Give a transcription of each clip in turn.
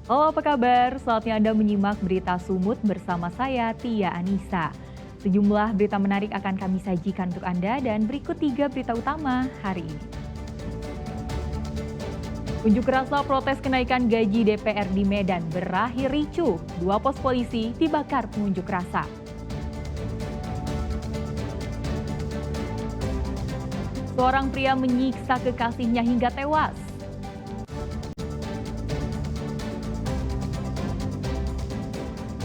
Halo, apa kabar? Saatnya Anda menyimak berita Sumut bersama saya, Tia Anissa. Sejumlah berita menarik akan kami sajikan untuk Anda dan berikut 3 berita utama hari ini. Unjuk rasa protes kenaikan gaji DPR di Medan berakhir ricuh. 2 pos polisi dibakar pengunjuk rasa. Seorang pria menyiksa kekasihnya hingga tewas.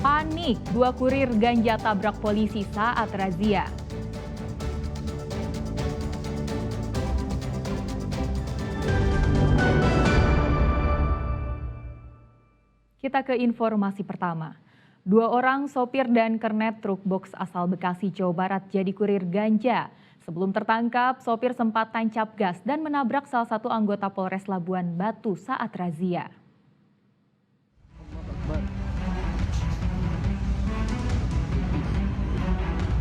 Panik, 2 kurir ganja tabrak polisi saat razia. Kita ke informasi pertama. 2 orang sopir dan kernet truk box asal Bekasi, Jawa Barat jadi kurir ganja. Sebelum tertangkap, sopir sempat tancap gas dan menabrak salah satu anggota Polres Labuan Batu saat razia.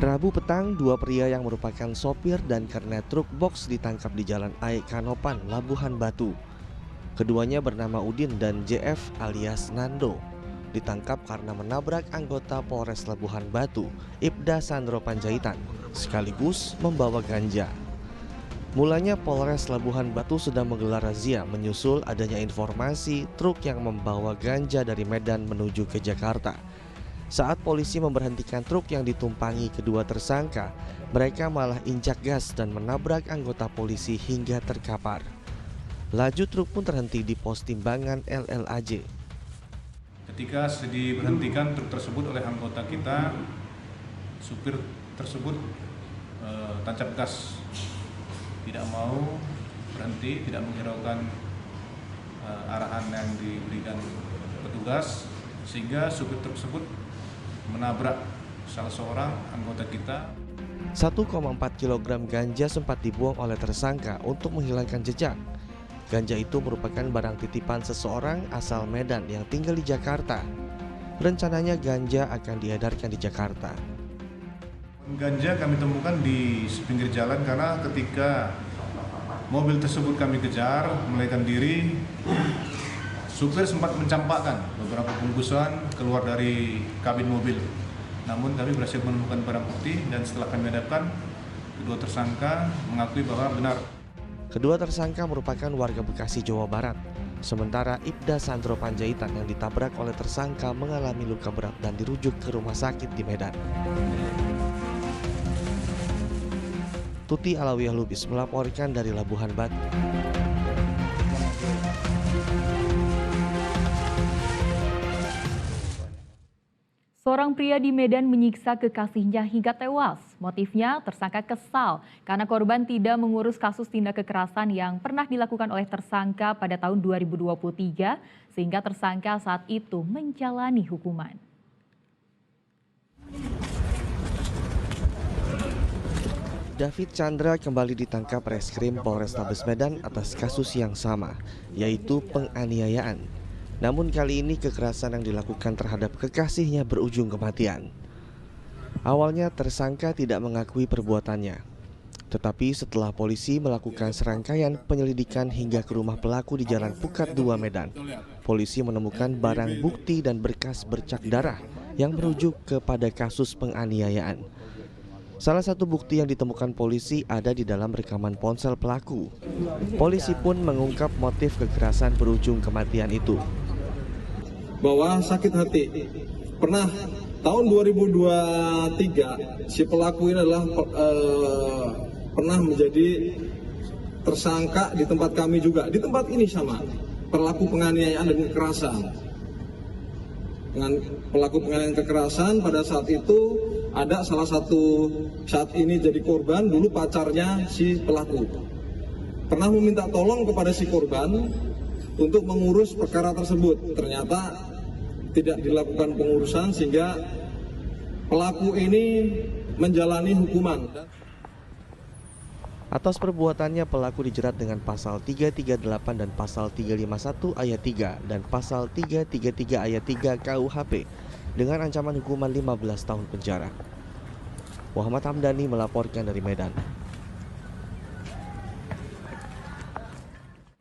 Rabu petang, 2 pria yang merupakan sopir dan kernet truk box ditangkap di Jalan Aik Kanopan, Labuhan Batu. Keduanya bernama Udin dan JF alias Nando. Ditangkap karena menabrak anggota Polres Labuhan Batu, Ibda Sandro Panjaitan, sekaligus membawa ganja. Mulanya Polres Labuhan Batu sedang menggelar razia menyusul adanya informasi truk yang membawa ganja dari Medan menuju ke Jakarta. Saat polisi memberhentikan truk yang ditumpangi kedua tersangka, mereka malah injak gas dan menabrak anggota polisi hingga terkapar. Laju truk pun terhenti di pos timbangan LLAJ. Ketika diberhentikan truk tersebut oleh anggota kita, supir tersebut tancap gas, tidak mau berhenti, tidak menghiraukan arahan yang diberikan petugas, sehingga supir tersebut menabrak salah seorang anggota kita. 1,4 kg ganja sempat dibuang oleh tersangka untuk menghilangkan jejak. Ganja itu merupakan barang titipan seseorang asal Medan yang tinggal di Jakarta. Rencananya ganja akan diedarkan di Jakarta. Ganja kami temukan di pinggir jalan karena ketika mobil tersebut kami kejar melarikan diri, supir sempat mencampakkan beberapa bungkusan keluar dari kabin mobil. Namun kami berhasil menemukan barang bukti dan setelah kami hadapkan, kedua tersangka mengakui bahwa benar. Kedua tersangka merupakan warga Bekasi, Jawa Barat. Sementara Ibda Sandro Panjaitan yang ditabrak oleh tersangka mengalami luka berat dan dirujuk ke rumah sakit di Medan. Tuti Alawiyah Lubis melaporkan dari Labuhan Batu. Seorang pria di Medan menyiksa kekasihnya hingga tewas. Motifnya tersangka kesal karena korban tidak mengurus kasus tindak kekerasan yang pernah dilakukan oleh tersangka pada tahun 2023 sehingga tersangka saat itu menjalani hukuman. David Chandra kembali ditangkap Reskrim Polrestabes Medan atas kasus yang sama, yaitu penganiayaan. Namun kali ini kekerasan yang dilakukan terhadap kekasihnya berujung kematian. Awalnya tersangka tidak mengakui perbuatannya. Tetapi setelah polisi melakukan serangkaian penyelidikan hingga ke rumah pelaku di Jalan Pukat 2 Medan, polisi menemukan barang bukti dan berkas bercak darah yang merujuk kepada kasus penganiayaan. Salah satu bukti yang ditemukan polisi ada di dalam rekaman ponsel pelaku. Polisi pun mengungkap motif kekerasan berujung kematian itu. Bahwa sakit hati. Pernah tahun 2023 si pelaku ini adalah pernah menjadi tersangka di tempat kami juga. Di tempat ini sama. Pelaku penganiayaan dan kekerasan. Dengan pelaku penganiayaan kekerasan pada saat itu ada salah satu saat ini jadi korban, dulu pacarnya si pelaku. Pernah meminta tolong kepada si korban untuk mengurus perkara tersebut. Ternyata tidak dilakukan pengurusan sehingga pelaku ini menjalani hukuman. Atas perbuatannya pelaku dijerat dengan pasal 338 dan pasal 351 ayat 3 dan pasal 333 ayat 3 KUHP dengan ancaman hukuman 15 tahun penjara. Muhammad Hamdani melaporkan dari Medan.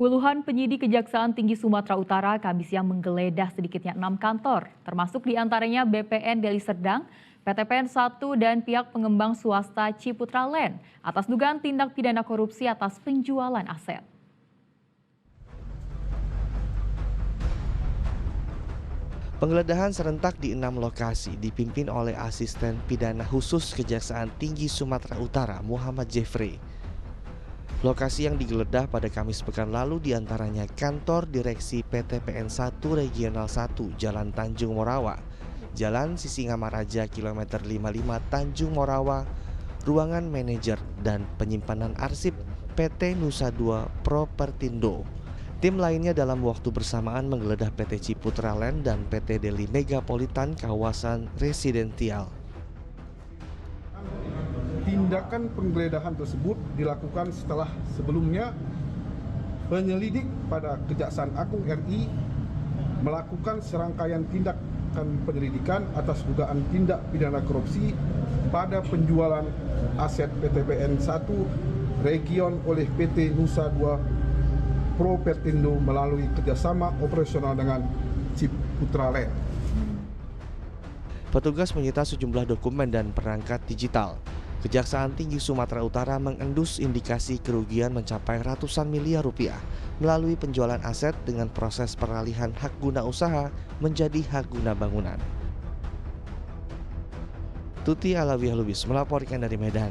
Puluhan penyidik Kejaksaan Tinggi Sumatera Utara Kamis siang menggeledah sedikitnya 6 kantor, termasuk diantaranya BPN Deli Serdang, PTPN 1 dan pihak pengembang swasta Ciputra Land atas dugaan tindak pidana korupsi atas penjualan aset. Penggeledahan serentak di 6 lokasi dipimpin oleh Asisten Pidana Khusus Kejaksaan Tinggi Sumatera Utara Muhammad Jeffrey. Lokasi yang digeledah pada Kamis pekan lalu diantaranya kantor Direksi PTPN 1 Regional 1 Jalan Tanjung Morawa, Jalan Sisingamaraja Kilometer 55 Tanjung Morawa, ruangan manajer dan penyimpanan arsip PT Nusa 2 Propertindo. Tim lainnya dalam waktu bersamaan menggeledah PT Ciputra Land dan PT Deli Megapolitan kawasan residensial. Tindakan penggeledahan tersebut dilakukan setelah sebelumnya penyelidik pada Kejaksaan Agung RI melakukan serangkaian tindakan penyelidikan atas dugaan tindak pidana korupsi pada penjualan aset PTPN 1 Region oleh PT Nusa 2 Propertindo melalui kerjasama operasional dengan Ciputra Land. Petugas menyita sejumlah dokumen dan perangkat digital. Kejaksaan Tinggi Sumatera Utara mengendus indikasi kerugian mencapai ratusan miliar rupiah melalui penjualan aset dengan proses peralihan hak guna usaha menjadi hak guna bangunan. Tuti Alawiah Lubis melaporkan dari Medan.